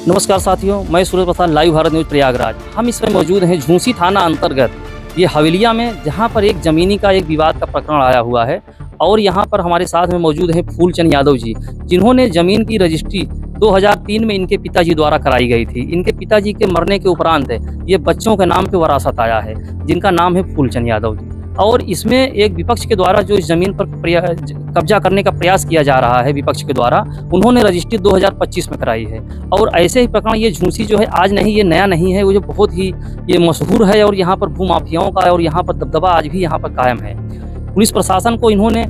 नमस्कार साथियों, मैं सूरज प्रसाद, लाइव भारत न्यूज़ प्रयागराज। हम इस समय मौजूद हैं झूंसी थाना अंतर्गत ये हवेलिया में, जहां पर एक ज़मीनी का एक विवाद का प्रकरण आया हुआ है। और यहां पर हमारे साथ में मौजूद हैं फूलचंद यादव जी, जिन्होंने ज़मीन की रजिस्ट्री 2003 में इनके पिताजी द्वारा कराई गई थी। इनके पिताजी के मरने के उपरांत ये बच्चों के नाम पे वरासत आया है, जिनका नाम है फूलचंद यादव जी। और इसमें एक विपक्ष के द्वारा जो इस ज़मीन पर कब्जा करने का प्रयास किया जा रहा है विपक्ष के द्वारा, उन्होंने रजिस्ट्री 2025 में कराई है। और ऐसे ही प्रकरण ये झूंसी जो है आज नहीं, ये नया नहीं है, वो जो बहुत ही ये मशहूर है। और यहाँ पर भूमाफियाओं का और यहाँ पर दबदबा आज भी यहाँ पर कायम है। पुलिस प्रशासन को इन्होंने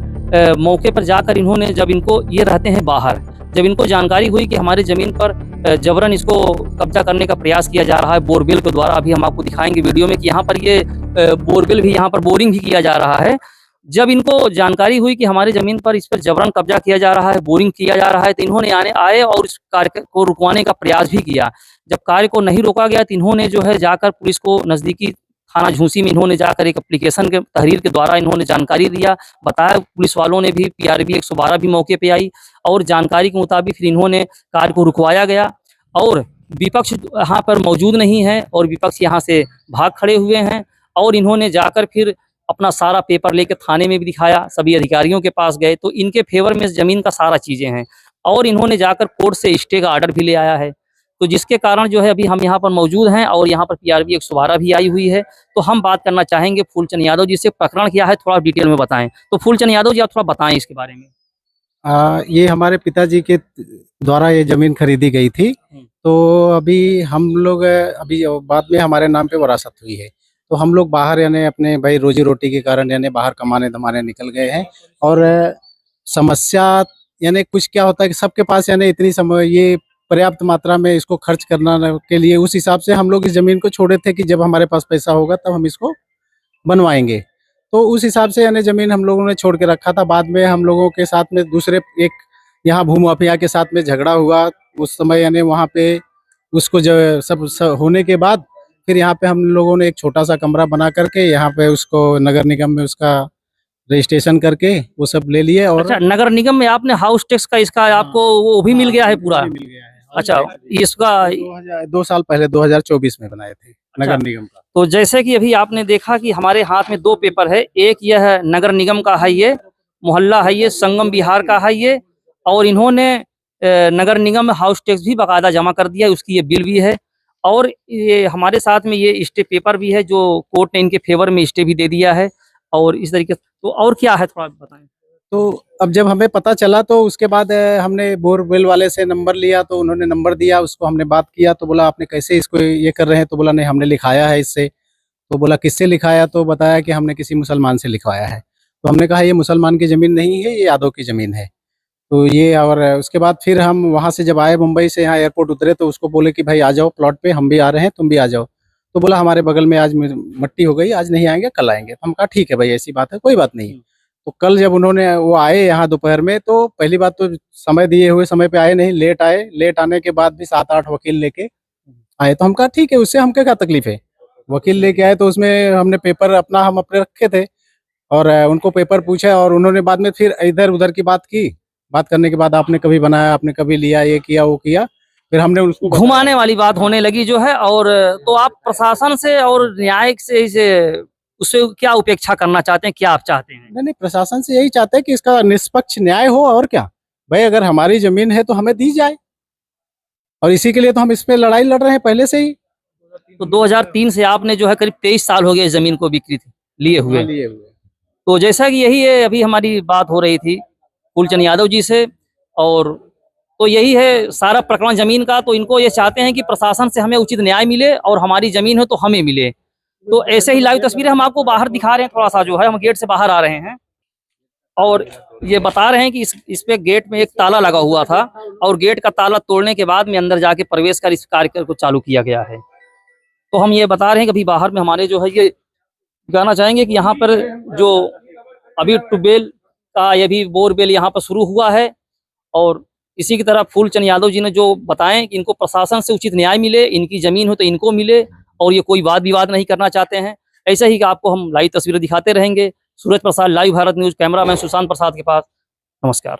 मौके पर जाकर इन्होंने, जब इनको ये रहते हैं बाहर, जब इनको जानकारी हुई कि हमारी ज़मीन पर जबरन इसको कब्जा करने का प्रयास किया जा रहा है बोरवेल के द्वारा, अभी हम आपको दिखाएंगे वीडियो में कि यहाँ पर ये बोरवेल भी, यहाँ पर बोरिंग भी किया जा रहा है। जब इनको जानकारी हुई कि हमारी ज़मीन पर इस पर जबरन कब्जा किया जा रहा है, बोरिंग किया जा रहा है, तो इन्होंने आए और इस कार्य को रुकवाने का प्रयास भी किया। जब कार्य को नहीं रोका गया तो इन्होंने जो है जाकर पुलिस को, नज़दीकी थाना झूंसी में इन्होंने जाकर एक एप्लीकेशन के तहरीर के द्वारा इन्होंने जानकारी दिया, बताया। पुलिस वालों ने भी, PRB 112 भी मौके पे आई और जानकारी के मुताबिक फिर इन्होंने कार्य को रुकवाया गया। और विपक्ष यहाँ पर मौजूद नहीं है और विपक्ष यहाँ से भाग खड़े हुए हैं। और इन्होंने जाकर फिर अपना सारा पेपर लेकर थाने में भी दिखाया, सभी अधिकारियों के पास गए तो इनके फेवर में ज़मीन का सारा चीज़ें हैं। और इन्होंने जाकर कोर्ट से स्टे का ऑर्डर भी ले आया है। तो जिसके कारण जो है अभी हम यहाँ पर मौजूद हैं और यहाँ पर PRB 112 भी आई हुई है। तो हम बात करना चाहेंगे फूलचंद यादव जी से, प्रकरण क्या है थोड़ा डिटेल में बताएं। तो फूलचंद यादव जी, आप थोड़ा बताएं इसके बारे में। ये हमारे पिताजी के द्वारा ये ज़मीन खरीदी गई थी। तो अभी हम लोग, अभी बाद में हमारे नाम पे वरासत हुई है। तो हम लोग बाहर, यानी अपने भाई रोजी रोटी के कारण यानी बाहर कमाने धमाने निकल गए हैं। और समस्या यानी कुछ क्या होता है कि सबके पास यानी इतनी समय, ये पर्याप्त मात्रा में इसको खर्च करना के लिए, उस हिसाब से हम लोग इस ज़मीन को छोड़े थे कि जब हमारे पास पैसा होगा तब हम इसको बनवाएंगे। तो उस हिसाब से यानी ज़मीन हम लोगों ने छोड़ के रखा था। बाद में हम लोगों के साथ में दूसरे एक यहाँ भूमाफिया के साथ में झगड़ा हुआ। उस समय यानी वहाँ पे उसको जो सब होने के बाद फिर यहाँ पे हम लोगों ने एक छोटा सा कमरा बना करके यहाँ पे उसको नगर निगम में उसका रजिस्ट्रेशन करके वो सब ले लिए। और अच्छा, नगर निगम में आपने हाउस टैक्स का इसका आपको वो भी मिल गया है पूरा? मिल गया है। अच्छा, इसका 2 साल पहले 2024 में बनाए थे नगर निगम का। तो जैसे कि अभी आपने देखा कि हमारे हाथ में 2 पेपर है, एक यह है नगर निगम का है, ये मोहल्ला है, ये संगम विहार का है ये। और इन्होंने नगर निगम में हाउस टैक्स भी बाकायदा जमा कर दिया है, उसकी ये बिल भी है। और ये हमारे साथ में ये स्टे पेपर भी है जो कोर्ट ने इनके फेवर में स्टे भी दे दिया है। और इस तरीके से तो और क्या है थोड़ा बताएं। तो अब जब हमें पता चला तो उसके बाद हमने बोरवेल वाले से नंबर लिया, तो उन्होंने नंबर दिया, उसको हमने बात किया। तो बोला आपने कैसे इसको ये कर रहे हैं? तो बोला नहीं, हमने लिखाया है इससे। तो बोला किससे लिखाया? तो बताया कि हमने किसी मुसलमान से लिखवाया है। तो हमने कहा ये मुसलमान की ज़मीन नहीं है, ये यादव की ज़मीन है। तो ये, और उसके बाद फिर हम वहाँ से जब आए मुंबई से, यहाँ एयरपोर्ट उतरे, तो उसको बोले कि भाई आ जाओ प्लॉट पे, हम भी आ रहे हैं, तुम भी आ जाओ। तो बोला हमारे बगल में आज मट्टी हो गई, आज नहीं आएंगे, कल आएंगे। तो हम कहा ठीक है भाई, ऐसी बात है, कोई बात नहीं। तो कल जब उन्होंने वो आए यहाँ दोपहर में, तो पहली बात तो समय दिए हुए समय पे आए नहीं, लेट आए। लेट आने के बाद भी 7-8 वकील लेके आए। तो हम कहा ठीक है, उससे हम क्या तकलीफ है। वकील लेके आए तो उसमें हमने पेपर हम अपने रखे थे और उनको पेपर पूछा। और उन्होंने बाद में फिर इधर उधर की बात की। बात करने के बाद आपने कभी बनाया, आपने कभी लिया, ये किया वो किया, फिर हमने उसको घुमाने वाली बात होने लगी जो है। और तो आप प्रशासन से और न्यायिक से इसे उससे क्या उपेक्षा करना चाहते हैं, क्या आप चाहते हैं? नहीं, प्रशासन से यही चाहते हैं कि इसका निष्पक्ष न्याय हो। और क्या भाई, अगर हमारी जमीन है तो हमें दी जाए, और इसी के लिए तो हम इस पे लड़ाई लड़ रहे हैं पहले से ही। तो 2003 से आपने जो है करीब 23 साल हो गए इस जमीन को बिक्री लिए हुए। तो जैसा कि यही है, अभी हमारी बात हो रही थी फूलचंद यादव जी से। और तो यही है सारा प्रकरण जमीन का। तो इनको ये चाहते हैं कि प्रशासन से हमें उचित न्याय मिले और हमारी जमीन हो तो हमें मिले। तो ऐसे ही लाइव तस्वीरें हम आपको बाहर दिखा रहे हैं। थोड़ा सा जो है हम गेट से बाहर आ रहे हैं और ये बता रहे हैं कि इस पे गेट में एक ताला लगा हुआ था और गेट का ताला तोड़ने के बाद में अंदर जाके प्रवेश कर इस कार्य को चालू किया गया है। तो हम ये बता रहे हैं कि अभी बाहर में हमारे जो है ये कहना चाहेंगे कि यहाँ पर जो अभी ट्यूबवेल का, ये भी बोरवेल यहाँ पर शुरू हुआ है। और इसी की तरह फूलचंद यादव जी ने जो बताएं कि इनको प्रशासन से उचित न्याय मिले, इनकी जमीन हो तो इनको मिले और ये कोई वाद विवाद नहीं करना चाहते हैं। ऐसे ही आपको हम लाइव तस्वीरें दिखाते रहेंगे। Suraj Prasad, live Bharat news, cameraman Sushant Prasad के पास। नमस्कार।